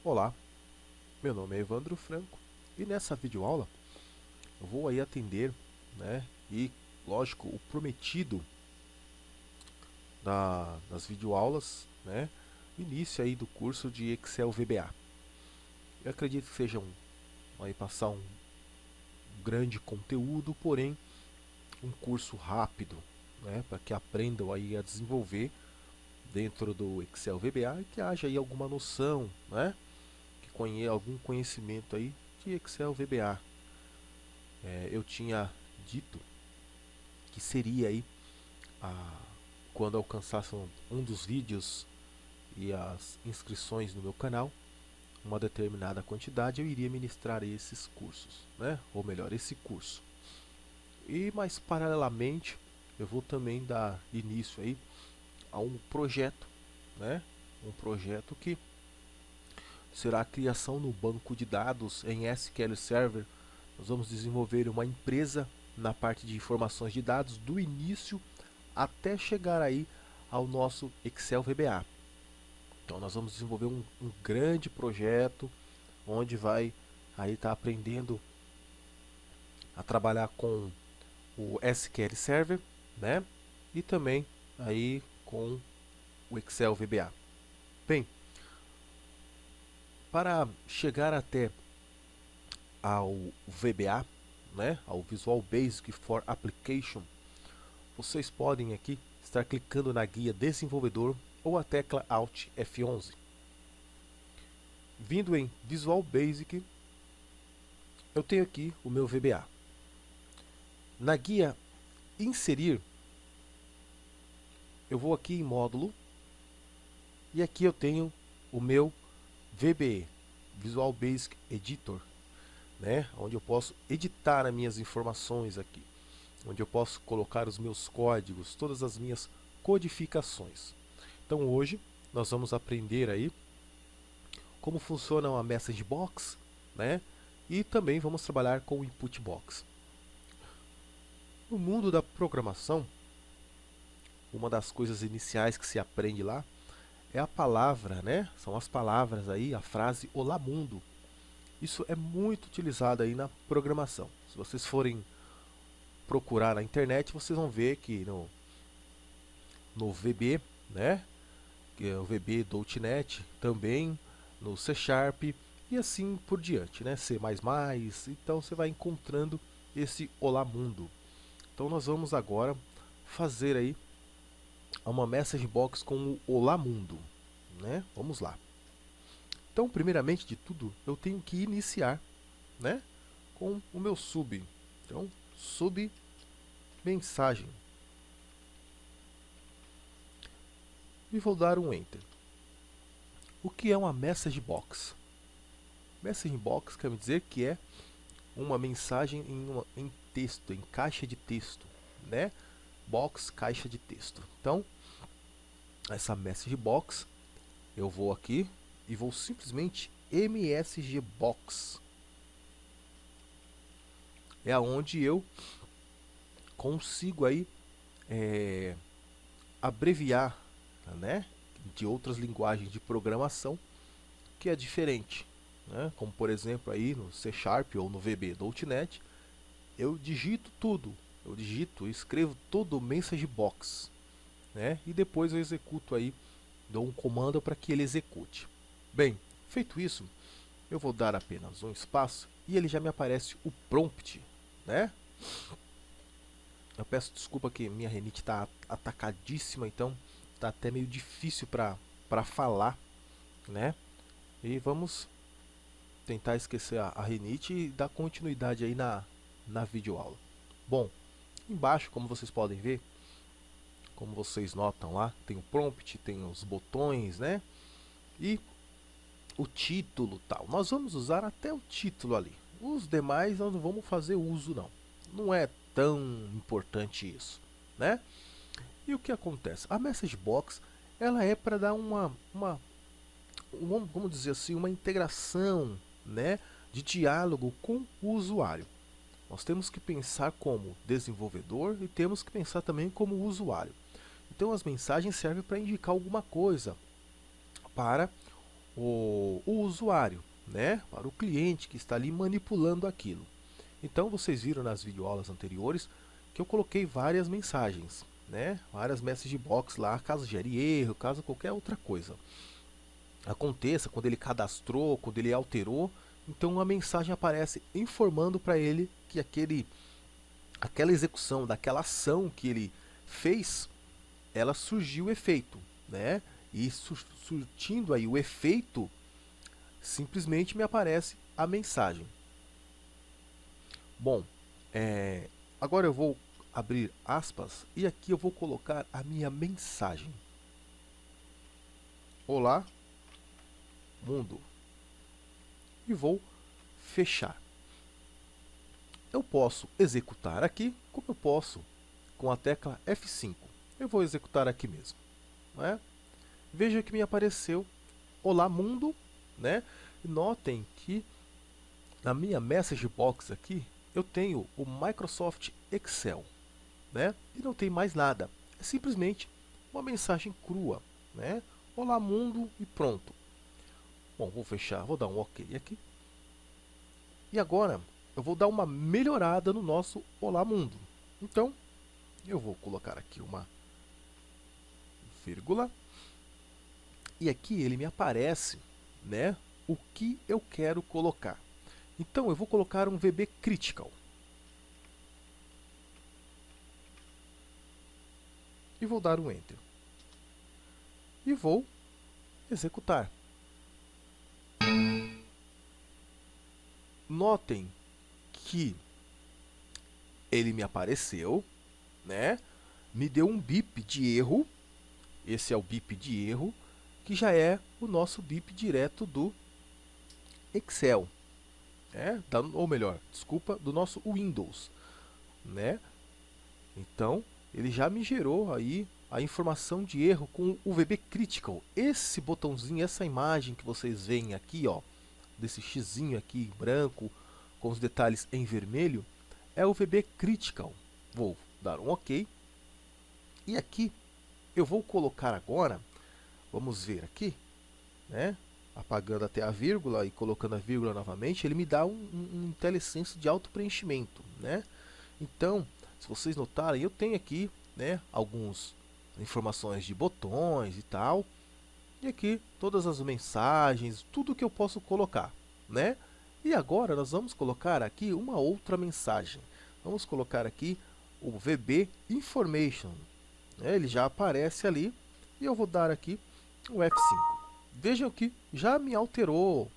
Olá, meu nome é Evandro Franco e nessa videoaula eu vou aí atender, né, e lógico, o prometido das videoaulas, né, início aí do curso de Excel VBA. Eu acredito que seja vai passar um grande conteúdo, porém um curso rápido, né, para que aprendam aí a desenvolver dentro do Excel VBA e que haja aí alguma noção, né, que algum conhecimento aí de Excel VBA. Eu tinha dito que seria aí a, quando alcançasse um dos vídeos e as inscrições no meu canal, uma determinada quantidade, eu iria ministrar esses cursos, né? Ou melhor, esse curso. E mais paralelamente, eu vou também dar início aí a um projeto, né? Um projeto que será a criação no banco de dados em SQL Server. Nós vamos desenvolver uma empresa na parte de informações de dados do início até chegar aí ao nosso Excel VBA. Então nós vamos desenvolver um grande projeto onde vai aí estar aprendendo a trabalhar com o SQL Server, né? E também aí com o Excel VBA. Bem, para chegar até ao VBA, né, ao Visual Basic for Application, vocês podem aqui estar clicando na guia Desenvolvedor ou a tecla Alt F11. Vindo em Visual Basic, eu tenho aqui o meu VBA. Na guia Inserir, eu vou aqui em Módulo e aqui eu tenho o meu VBE, Visual Basic Editor, né, onde eu posso editar as minhas informações aqui, onde eu posso colocar os meus códigos, todas as minhas codificações. Então hoje nós vamos aprender aí como funciona uma message box, né? E também vamos trabalhar com o input box. No mundo da programação, uma das coisas iniciais que se aprende lá é a palavra, né? São as palavras aí, a frase Olá Mundo. Isso é muito utilizado aí na programação. Se vocês forem procurar na internet, vocês vão ver que no VB, né? Que é o VB.NET, também no C Sharp e assim por diante, né? C++, então você vai encontrando esse Olá Mundo. Então nós vamos agora fazer aí uma message box com o Olá Mundo, né? Vamos lá. Então, primeiramente de tudo, eu tenho que iniciar, né, com o meu sub. Então, sub mensagem. E vou dar um enter. O que é uma message box? Message box quer dizer que é uma mensagem em texto, em caixa de texto, né? Box, caixa de texto. Então, essa message box, eu vou aqui e vou simplesmente msg box. É aonde eu consigo aí abreviar, né, de outras linguagens de programação que é diferente, né? Como por exemplo aí no C Sharp ou no VB.NET, eu digito tudo, escrevo todo o message box, né? E depois eu executo aí, dou um comando para que ele execute. Bem, feito isso, eu vou dar apenas um espaço e ele já me aparece o prompt, né? Eu peço desculpa que minha rinite está atacadíssima, então está até meio difícil para falar, né? E vamos tentar esquecer a rinite e dar continuidade aí na videoaula. Bom, embaixo, como vocês podem ver, como vocês notam lá, tem o prompt, tem os botões, né? E o título tal. Nós vamos usar até o título ali. Os demais nós não vamos fazer uso não. Não é tão importante isso, né? E o que acontece? A message box, ela é para dar vamos dizer assim, uma integração, né, de diálogo com o usuário. Nós temos que pensar como desenvolvedor e temos que pensar também como usuário. Então as mensagens servem para indicar alguma coisa para o o usuário, né? Para o cliente que está ali manipulando aquilo. Então vocês viram nas videoaulas anteriores que eu coloquei várias mensagens, né? Várias message box lá, caso gere erro, caso qualquer outra coisa aconteça, quando ele cadastrou, quando ele alterou, então uma mensagem aparece informando para ele que aquela execução daquela ação que ele fez, ela surgiu efeito, né? E surtindo aí o efeito, simplesmente me aparece a mensagem. Bom, agora eu vou abrir aspas e aqui eu vou colocar a minha mensagem. Olá, mundo. E vou fechar. Eu posso executar aqui, como eu posso com a tecla F5. Eu vou executar aqui mesmo, né? Veja que me apareceu Olá Mundo, né? Notem que na minha message box aqui eu tenho o Microsoft Excel, né? E não tem mais nada. É simplesmente uma mensagem crua, né? Olá Mundo e pronto. Bom, vou fechar, vou dar um OK aqui. E agora eu vou dar uma melhorada no nosso Olá Mundo. Então, eu vou colocar aqui uma vírgula. E aqui ele me aparece, né, o que eu quero colocar. Então, eu vou colocar um VB Critical. E vou dar um Enter. E vou executar. Notem que ele me apareceu, né? Me deu um bip de erro. Esse é o bip de erro, que já é o nosso bip direto do Excel, né? Ou melhor, desculpa, do nosso Windows, né? Então, ele já me gerou aí a informação de erro com o VB Critical. Esse botãozinho, essa imagem que vocês veem aqui, ó, desse xizinho aqui branco com os detalhes em vermelho, é o VB Critical. Vou dar um OK. E aqui eu vou colocar agora, vamos ver aqui, né? Apagando até a vírgula e colocando a vírgula novamente, ele me dá um IntelliSense de auto preenchimento, né? Então, se vocês notarem, eu tenho aqui, né, algumas informações de botões e tal. E aqui todas as mensagens, tudo que eu posso colocar, né? E agora nós vamos colocar aqui uma outra mensagem. Vamos colocar aqui o VB Information. Ele já aparece ali e eu vou dar aqui o F5. Vejam que já me alterou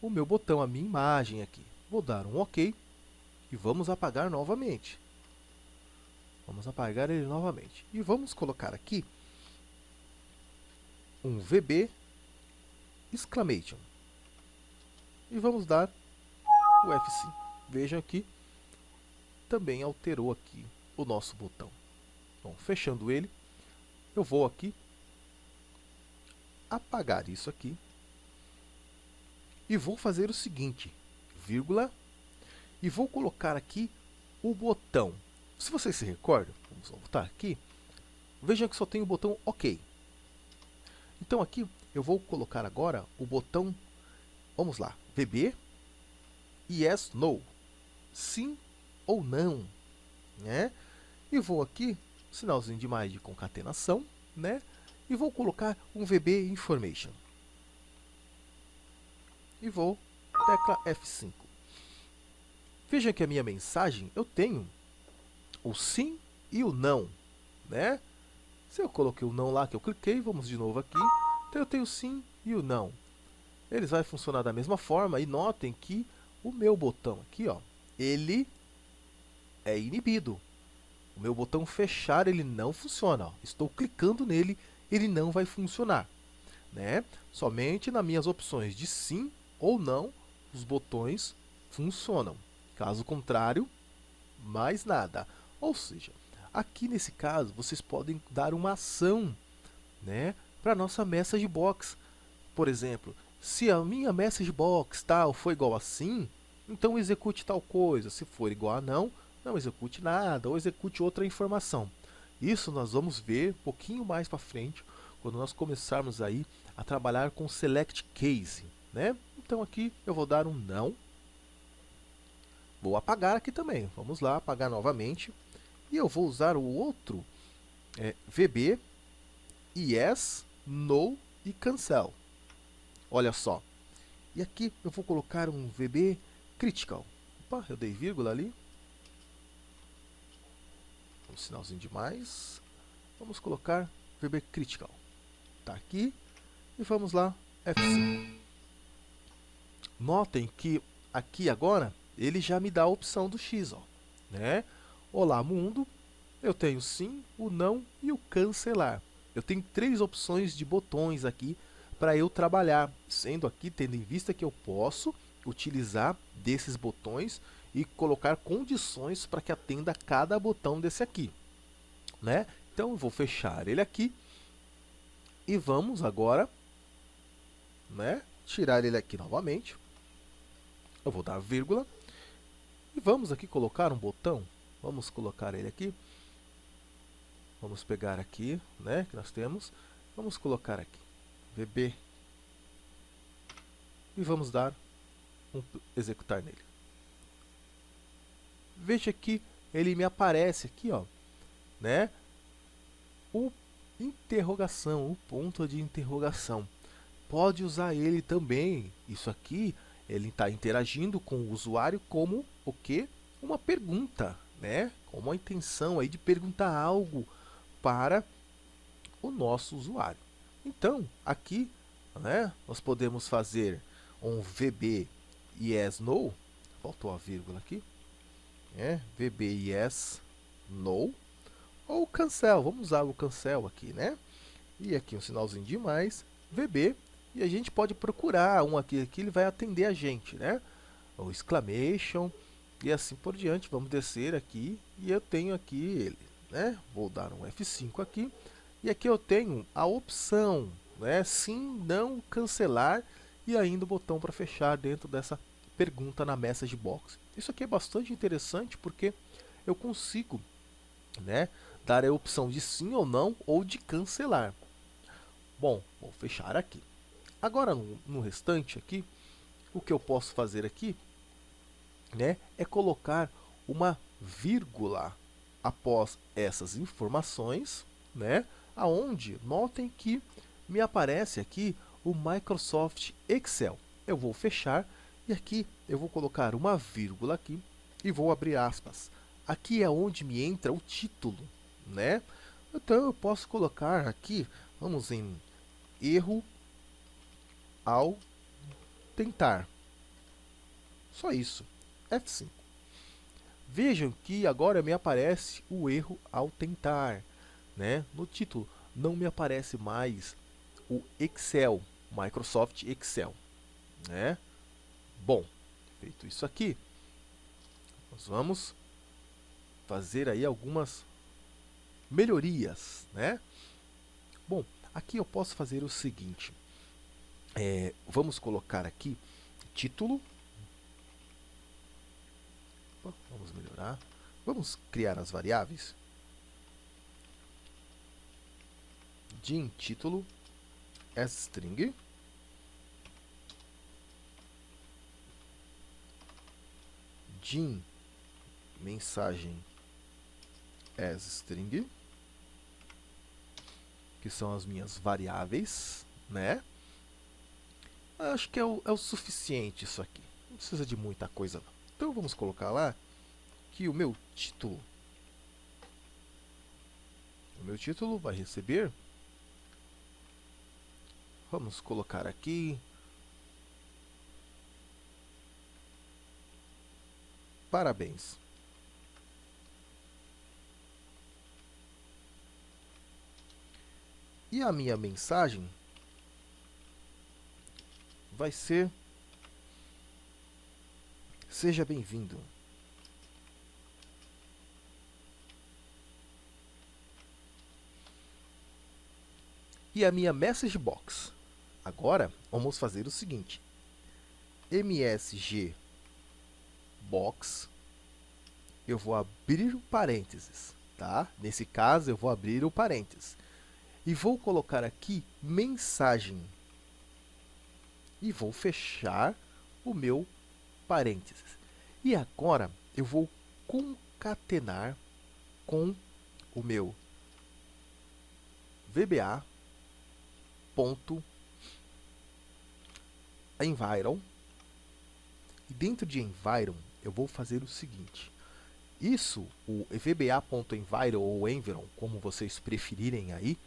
o meu botão, a minha imagem aqui. Vou dar um OK e vamos apagar novamente. Vamos apagar ele novamente. E vamos colocar aqui um VB Exclamation. E vamos dar o F5. Vejam que também alterou aqui o nosso botão. Bom, fechando ele, eu vou aqui apagar isso aqui e vou fazer o seguinte, vírgula, e vou colocar aqui o botão. Se vocês se recordam, vamos voltar aqui, vejam que só tem o botão OK. Então aqui eu vou colocar agora o botão, vamos lá, VB, yes, no, sim ou não, né? E vou aqui, sinalzinho de mais de concatenação, né? E vou colocar um VB Information. E vou, tecla F5. Vejam que a minha mensagem, eu tenho o sim e o não, né? Se eu coloquei o não lá que eu cliquei, vamos de novo aqui. Então eu tenho o sim e o não. Eles vão funcionar da mesma forma e notem que o meu botão aqui, ó, ele é inibido. O meu botão fechar, ele não funciona. Ó. Estou clicando nele, ele não vai funcionar, né? Somente nas minhas opções de sim ou não, os botões funcionam. Caso contrário, mais nada. Ou seja, aqui nesse caso, vocês podem dar uma ação, né, para a nossa message box. Por exemplo, se a minha message box tal foi igual a sim, então execute tal coisa. Se for igual a não, não execute nada ou execute outra informação. Isso nós vamos ver um pouquinho mais para frente, quando nós começarmos aí a trabalhar com select case, né? Então aqui eu vou dar um não. Vou apagar aqui também. Vamos lá, apagar novamente. E eu vou usar o outro VB, yes, no e cancel. Olha só. E aqui eu vou colocar um VB critical. Opa, eu dei vírgula ali. Um sinalzinho de mais. Vamos colocar VB critical. Tá aqui. E vamos lá, F5. Notem que aqui agora ele já me dá a opção do X, ó, né? Olá mundo, eu tenho sim, o não e o cancelar. Eu tenho 3 opções de botões aqui para eu trabalhar, sendo aqui tendo em vista que eu posso utilizar desses botões e colocar condições para que atenda cada botão desse aqui, né? Então eu vou fechar ele aqui e vamos agora, né, tirar ele aqui novamente. Eu vou dar vírgula e vamos aqui colocar um botão. Vamos colocar ele aqui. Vamos pegar aqui, né, que nós temos. Vamos colocar aqui VB e vamos dar executar nele. Veja que ele me aparece aqui, ó, né, o interrogação, o ponto de interrogação. Pode usar ele também. Isso aqui ele está interagindo com o usuário como o quê? Uma pergunta, né? Com uma intenção aí de perguntar algo para o nosso usuário. Então, aqui, né, nós podemos fazer um VB yes no, faltou a vírgula aqui, VB yes no, ou cancel, vamos usar o cancel aqui, né? E aqui um sinalzinho de mais, VB, e a gente pode procurar um aqui que ele vai atender a gente, né? O exclamation e assim por diante. Vamos descer aqui e eu tenho aqui ele, né? Vou dar um F5 aqui e aqui eu tenho a opção, né? Sim, não, cancelar e ainda o botão para fechar dentro dessa pergunta na message box. Isso aqui é bastante interessante porque eu consigo, né, dar a opção de sim ou não ou de cancelar. Bom, vou fechar aqui. Agora, no restante aqui, o que eu posso fazer aqui, né, é colocar uma vírgula após essas informações, né, aonde, notem que me aparece aqui o Microsoft Excel. Eu vou fechar e aqui eu vou colocar uma vírgula aqui e vou abrir aspas. Aqui é onde me entra o título, né? Então eu posso colocar aqui, vamos em erro ao tentar. Só isso. F5. Vejam que agora me aparece o erro ao tentar, né? No título não me aparece mais o Excel, Microsoft Excel, né? Bom, feito isso aqui, nós vamos fazer aí algumas melhorias, né? Bom, aqui eu posso fazer o seguinte. Vamos colocar aqui título. Vamos melhorar. Vamos criar as variáveis. Din título as string. Din mensagem as string, que são as minhas variáveis, né? Acho que é o suficiente isso aqui. Não precisa de muita coisa não. Então vamos colocar lá que o meu título vai receber. Vamos colocar aqui parabéns. E a minha mensagem vai ser: seja bem-vindo. E a minha message box. Agora vamos fazer o seguinte: msg box, eu vou abrir o parênteses, tá? Nesse caso eu vou abrir o parênteses e vou colocar aqui mensagem, e vou fechar o meu parênteses. E agora eu vou concatenar com o meu VBA.environ. E dentro de environ eu vou fazer o seguinte. Isso, o VBA.environ ou environ, como vocês preferirem aí,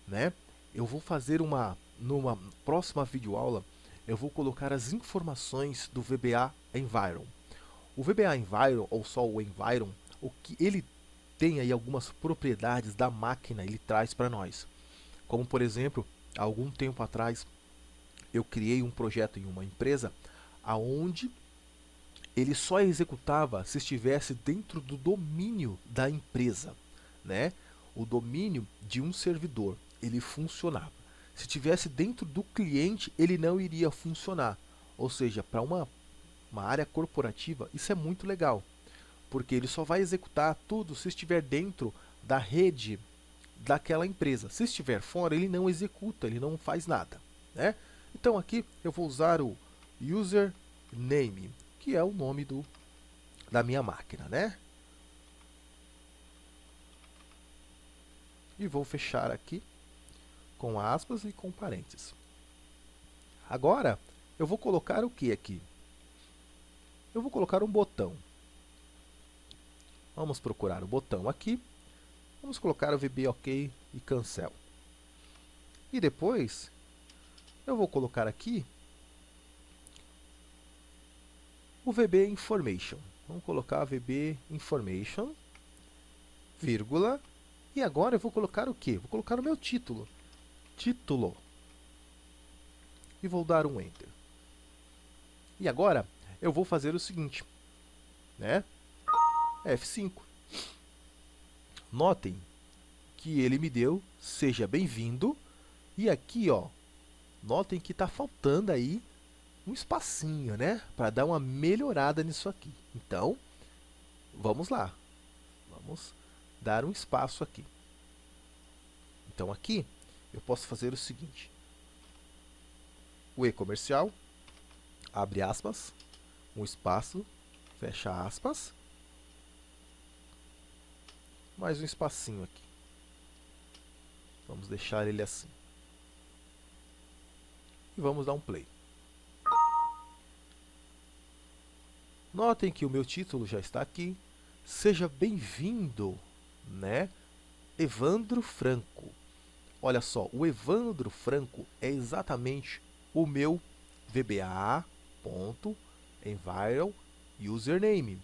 né? Eu vou fazer numa próxima videoaula, eu vou colocar as informações do VBA Environ. O VBA Environ, ou só o Environ, o que ele tem aí algumas propriedades da máquina, ele traz para nós. Como por exemplo, há algum tempo atrás, eu criei um projeto em uma empresa aonde ele só executava se estivesse dentro do domínio da empresa, né? O domínio de um servidor, ele funcionava. Se estivesse dentro do cliente, ele não iria funcionar. Ou seja, para uma área corporativa, isso é muito legal, porque ele só vai executar tudo se estiver dentro da rede daquela empresa. Se estiver fora, ele não executa, ele não faz nada, né? Então aqui eu vou usar o username, que é o nome da minha máquina, né? E vou fechar aqui com aspas e com parênteses. Agora, eu vou colocar o que aqui? Eu vou colocar um botão. Vamos procurar o botão aqui. Vamos colocar o VB OK e cancel. E depois, eu vou colocar aqui o VB Information. Vamos colocar VB Information, vírgula. E agora eu vou colocar o quê? Vou colocar o meu título. Título. E vou dar um Enter. E agora eu vou fazer o seguinte, né? F5. Notem que ele me deu seja bem-vindo. E aqui, ó, notem que está faltando aí um espacinho, né? Para dar uma melhorada nisso aqui. Então, vamos lá. Vamos dar um espaço aqui. Então aqui eu posso fazer o seguinte. O e-comercial, abre aspas, um espaço, fecha aspas, mais um espacinho aqui. Vamos deixar ele assim. E vamos dar um play. Notem que o meu título já está aqui. Seja bem-vindo, né? Evandro Franco. Olha só, o Evandro Franco é exatamente o meu VBA.environ username.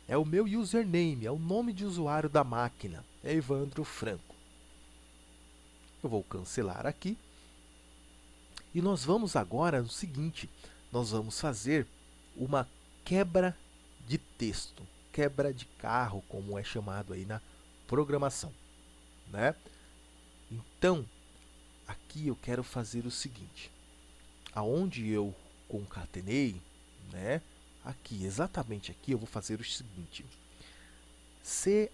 É o meu username, é o nome de usuário da máquina. É Evandro Franco. Eu vou cancelar aqui. E nós vamos agora no seguinte. Nós vamos fazer uma quebra de texto. Quebra de carro, como é chamado aí na programação, né? Então, aqui eu quero fazer o seguinte. Aonde eu concatenei, né? Aqui, exatamente aqui, eu vou fazer o seguinte. CHR,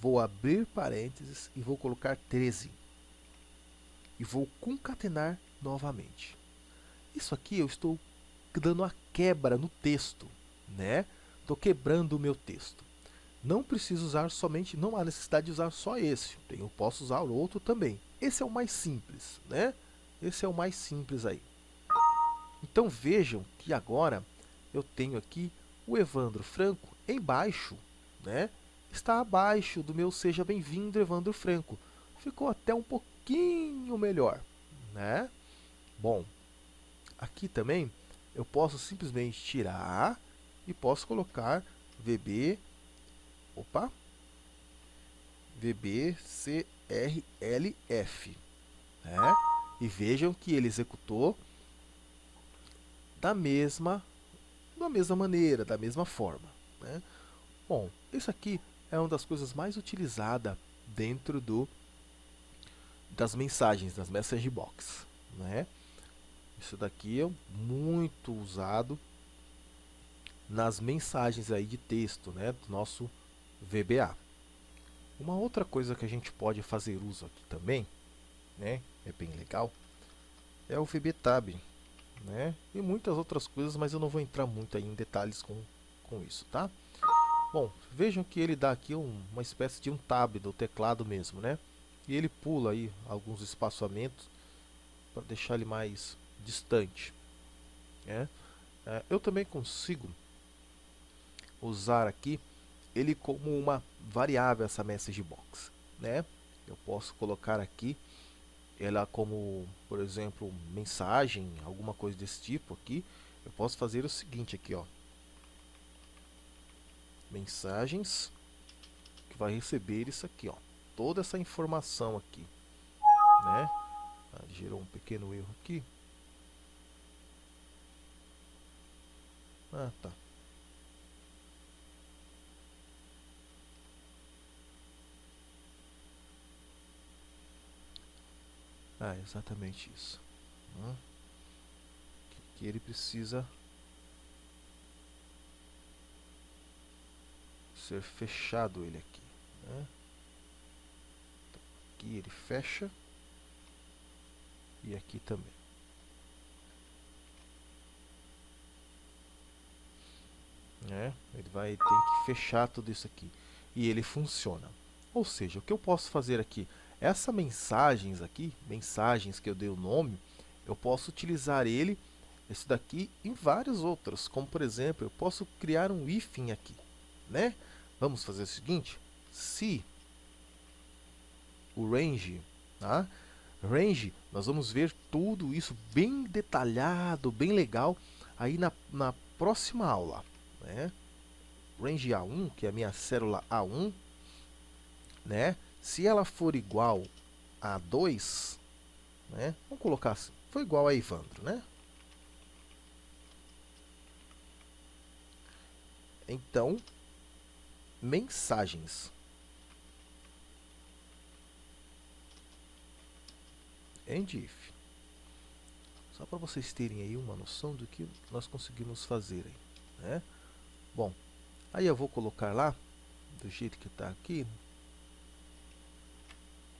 vou abrir parênteses e vou colocar 13. E vou concatenar novamente. Isso aqui eu estou dando a quebra no texto, né? Estou quebrando o meu texto. Não preciso usar somente, não há necessidade de usar só esse. Eu posso usar o outro também. Esse é o mais simples, né? Esse é o mais simples aí. Então vejam que agora eu tenho aqui o Evandro Franco embaixo, né? Está abaixo do meu seja bem-vindo Evandro Franco. Ficou até um pouquinho melhor, né? Bom, aqui também eu posso simplesmente tirar e posso colocar VBCRLF, né? E vejam que ele executou da mesma maneira, da mesma forma, né? Bom, isso aqui é uma das coisas mais utilizadas dentro das mensagens, das message box, né? Isso daqui é muito usado nas mensagens aí de texto, né, do nosso VBA. Uma outra coisa que a gente pode fazer uso aqui também, né, é bem legal, é o VBTab, né? E muitas outras coisas, mas eu não vou entrar muito aí em detalhes com isso, tá? Bom, vejam que ele dá aqui uma espécie de um tab do teclado mesmo, né? E ele pula aí alguns espaçamentos para deixar ele mais distante, né? Eu também consigo usar aqui ele como uma variável, essa message box, né? Eu posso colocar aqui ela como, por exemplo, mensagem, alguma coisa desse tipo aqui. Eu posso fazer o seguinte aqui, ó, mensagens, que vai receber isso aqui, ó, toda essa informação aqui, né? Gerou um pequeno erro aqui. Tá. Exatamente isso. Que ele precisa ser fechado, ele aqui, né? Aqui ele fecha e aqui também. Ele vai ter que fechar tudo isso aqui e ele funciona. Ou seja, o que eu posso fazer aqui? Essas mensagens aqui, mensagens que eu dei o nome, eu posso utilizar esse daqui em vários outros, como por exemplo, eu posso criar um hífen aqui, né? Vamos fazer o seguinte: se o range, tá? Range, nós vamos ver tudo isso bem detalhado, bem legal aí na próxima aula, né? Range A1, que é a minha célula A1, né? Se ela for igual a 2, né? Vamos colocar assim, foi igual a Evandro, né? Então, mensagens. End if. Só para vocês terem aí uma noção do que nós conseguimos fazer aí, né? Bom, aí eu vou colocar lá, do jeito que está aqui,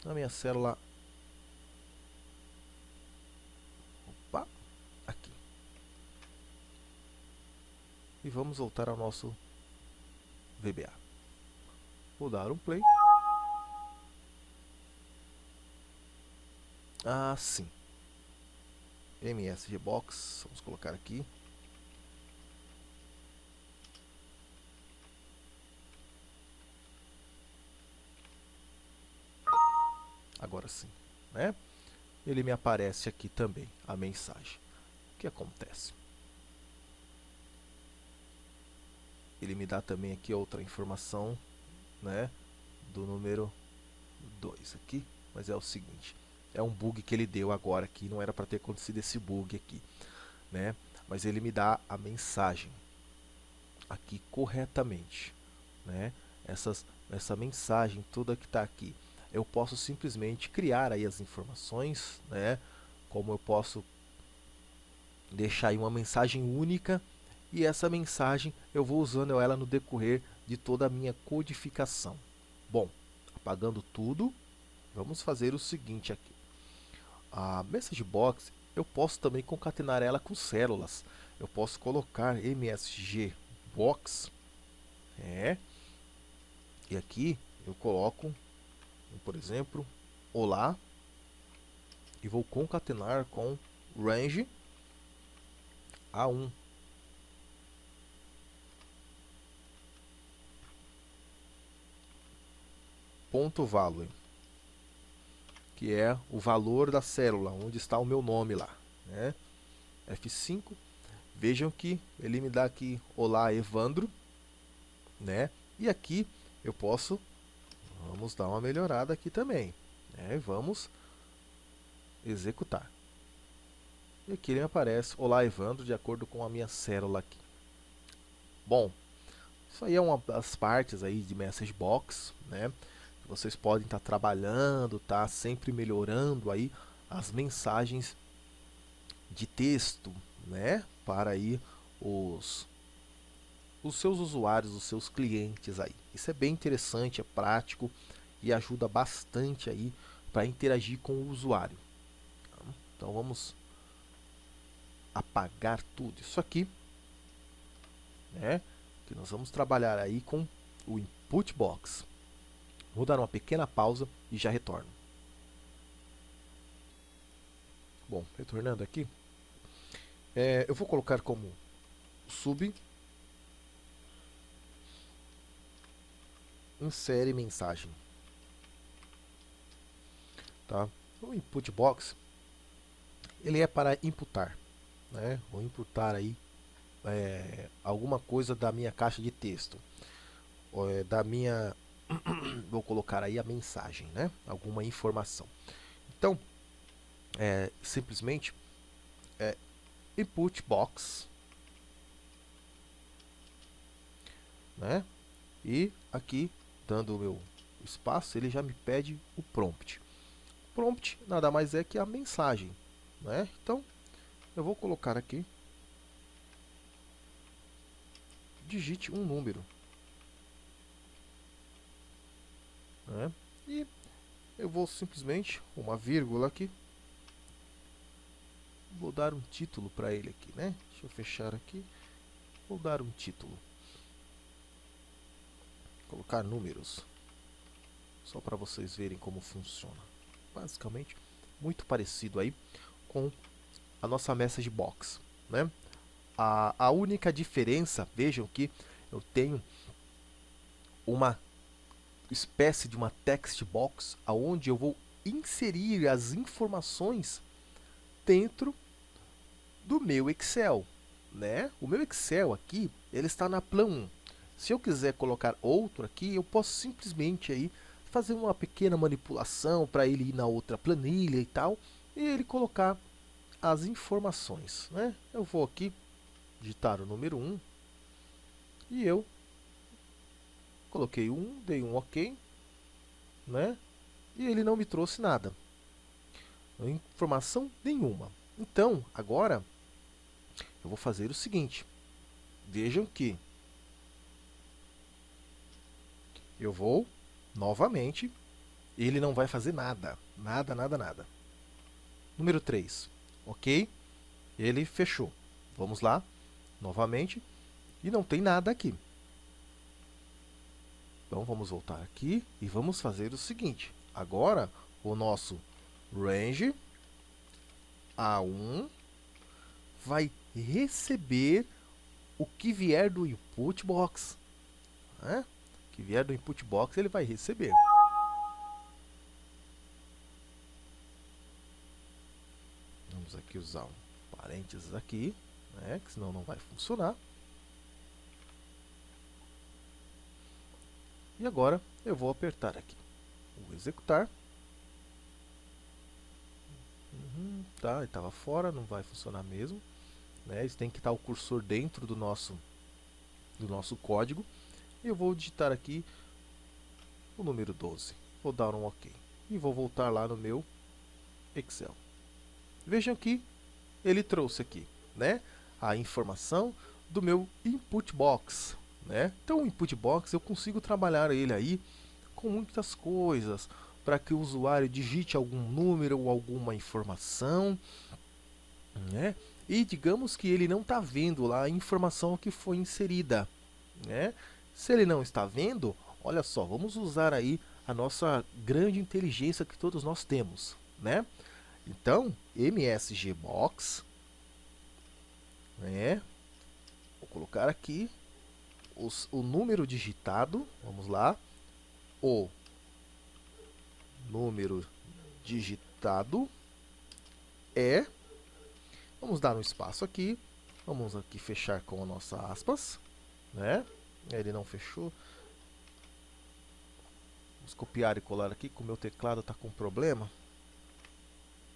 na minha célula. Opa, aqui. E vamos voltar ao nosso VBA. Vou dar um play. Sim. MSGBox, vamos colocar aqui. Agora sim, né? Ele me aparece aqui também, a mensagem. O que acontece? Ele me dá também aqui outra informação, né? Do número 2 aqui, mas é o seguinte, é um bug que ele deu agora aqui, não era para ter acontecido esse bug aqui, né? Mas ele me dá a mensagem aqui corretamente, né? Essa mensagem toda que está aqui, eu posso simplesmente criar aí as informações, né? Como eu posso deixar aí uma mensagem única, e essa mensagem eu vou usando ela no decorrer de toda a minha codificação. Bom, apagando tudo, vamos fazer o seguinte aqui. A message box eu posso também concatenar ela com células. Eu posso colocar msg box, e aqui eu coloco, por exemplo, olá, e vou concatenar com range A1. Ponto value, que é o valor da célula, onde está o meu nome lá, né? F5, vejam que ele me dá aqui, olá Evandro, né? E aqui eu posso, vamos dar uma melhorada aqui também, né? Vamos executar. E aqui ele me aparece, olá Evandro, de acordo com a minha célula aqui. Bom, isso aí é uma das partes aí de message box, né? Vocês podem estar trabalhando, tá? Sempre melhorando aí as mensagens de texto, né? Para aí os seus usuários, os seus clientes aí. Isso é bem interessante, é prático e ajuda bastante aí para interagir com o usuário. Então vamos apagar tudo isso aqui, né? Que nós vamos trabalhar aí com o input box. Vou dar uma pequena pausa e já retorno. Bom, retornando aqui, eu vou colocar como sub insere mensagem, tá? O input box ele é para imputar, né? Vou imputar aí alguma coisa da minha caixa de texto, da minha vou colocar aí a mensagem, né? Alguma informação. Então, simplesmente input box, né? E aqui, dando o meu espaço, ele já me pede o prompt. O prompt nada mais é que a mensagem, né? Então, eu vou colocar aqui, digite um número, né? E eu vou simplesmente, uma vírgula aqui, vou dar um título para ele aqui, né? Deixa eu fechar aqui, vou dar um título. Colocar números, só para vocês verem como funciona. Basicamente, muito parecido aí com a nossa message box, né? A única diferença, vejam que eu tenho uma espécie de uma text box aonde eu vou inserir as informações dentro do meu Excel, né? O meu Excel aqui, ele está na plan 1. Se eu quiser colocar outro aqui, eu posso simplesmente aí fazer uma pequena manipulação para ele ir na outra planilha e tal, e ele colocar as informações, né? Eu vou aqui digitar o número 1 e eu coloquei 1, dei um OK, né? E ele não me trouxe nada, informação nenhuma. Então, agora eu vou fazer o seguinte. Vejam que eu vou novamente, ele não vai fazer nada, nada, nada, nada. Número 3, OK? Ele fechou. Vamos lá, novamente, e não tem nada aqui. Então vamos voltar aqui e vamos fazer o seguinte. Agora o nosso range A1 vai receber o que vier do input box, né? O que vier do input box ele vai receber. Vamos aqui usar um parênteses aqui, né? Que senão não vai funcionar. E agora eu vou apertar aqui o executar. Tá, ele estava fora, não vai funcionar mesmo, né? Isso tem que estar o cursor dentro do nosso código. Eu vou digitar aqui o número 12. Vou dar um OK. E vou voltar lá no meu Excel. Vejam que ele trouxe aqui, né, a informação do meu input box, né? Então o input box eu consigo trabalhar ele aí com muitas coisas para que o usuário digite algum número ou alguma informação, né? E digamos que ele não está vendo lá a informação que foi inserida, né? Se ele não está vendo, olha só, vamos usar aí a nossa grande inteligência que todos nós temos, né? Então, msgbox, né? Vou colocar aqui o número digitado, vamos lá, o número digitado é, vamos dar um espaço aqui, vamos aqui fechar com a nossa aspas, né? Ele não fechou. Vamos copiar e colar aqui, que o meu teclado está com problema.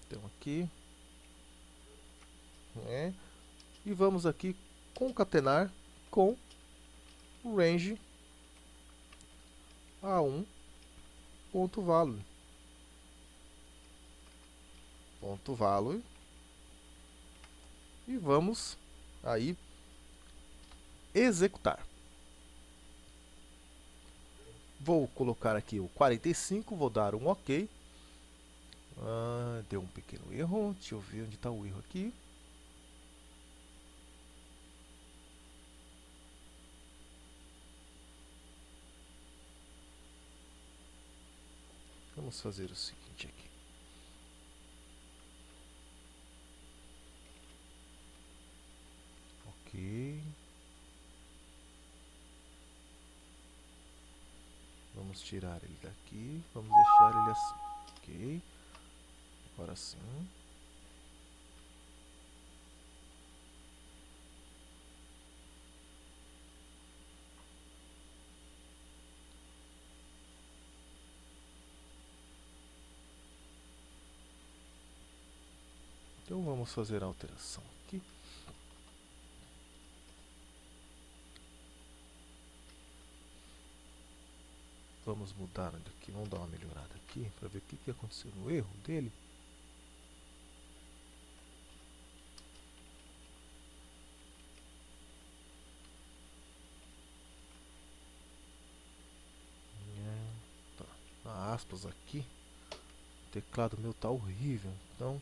Então aqui, né? E vamos aqui concatenar com o range A1 ponto value. Ponto value. E vamos aí executar. Vou colocar aqui o 45, vou dar um OK. Deu um pequeno erro, deixa eu ver onde está o erro aqui. vamos fazer o seguinte aqui. Ok. Vamos tirar ele daqui. Vamos deixar ele assim. Ok. Agora sim. Então vamos fazer a alteração aqui. Vamos mudar aqui, vamos dar uma melhorada aqui para ver o que aconteceu no erro dele. Tá. Aspas aqui. O teclado meu tá horrível, então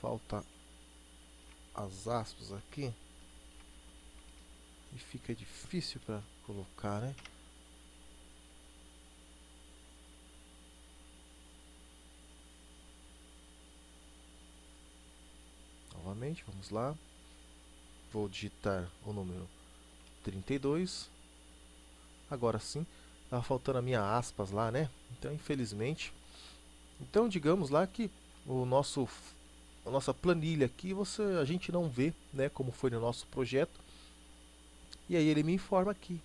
falta as aspas aqui e fica difícil para colocar, né? Novamente, vamos lá. Vou digitar o número 32. Agora sim, estava faltando a minha aspas lá, né? Então, infelizmente. Então, digamos lá que a nossa planilha aqui, a gente não vê, né, como foi no nosso projeto. E aí ele me informa aqui,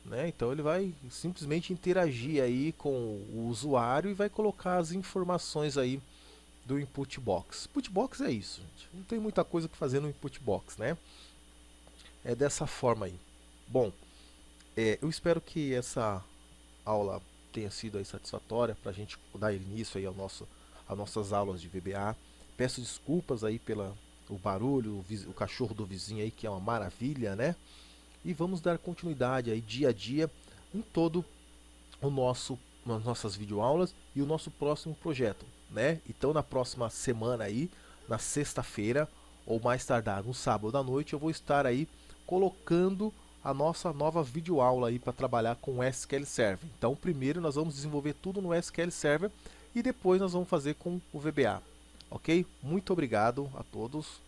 né? Então ele vai simplesmente interagir aí com o usuário e vai colocar as informações aí do input box. Input box é isso, gente. Não tem muita coisa que fazer no input box, né? É dessa forma aí. Bom, eu espero que essa aula tenha sido aí satisfatória para a gente dar início aí às nossas aulas de VBA. Peço desculpas aí pelo barulho, o cachorro do vizinho aí, que é uma maravilha, né? E vamos dar continuidade aí dia a dia em todo nas nossas videoaulas e o nosso próximo projeto, né? Então na próxima semana aí, na sexta-feira ou mais tardar no sábado à noite, eu vou estar aí colocando a nossa nova videoaula aí para trabalhar com o SQL Server. Então primeiro nós vamos desenvolver tudo no SQL Server e depois nós vamos fazer com o VBA. Ok? Muito obrigado a todos.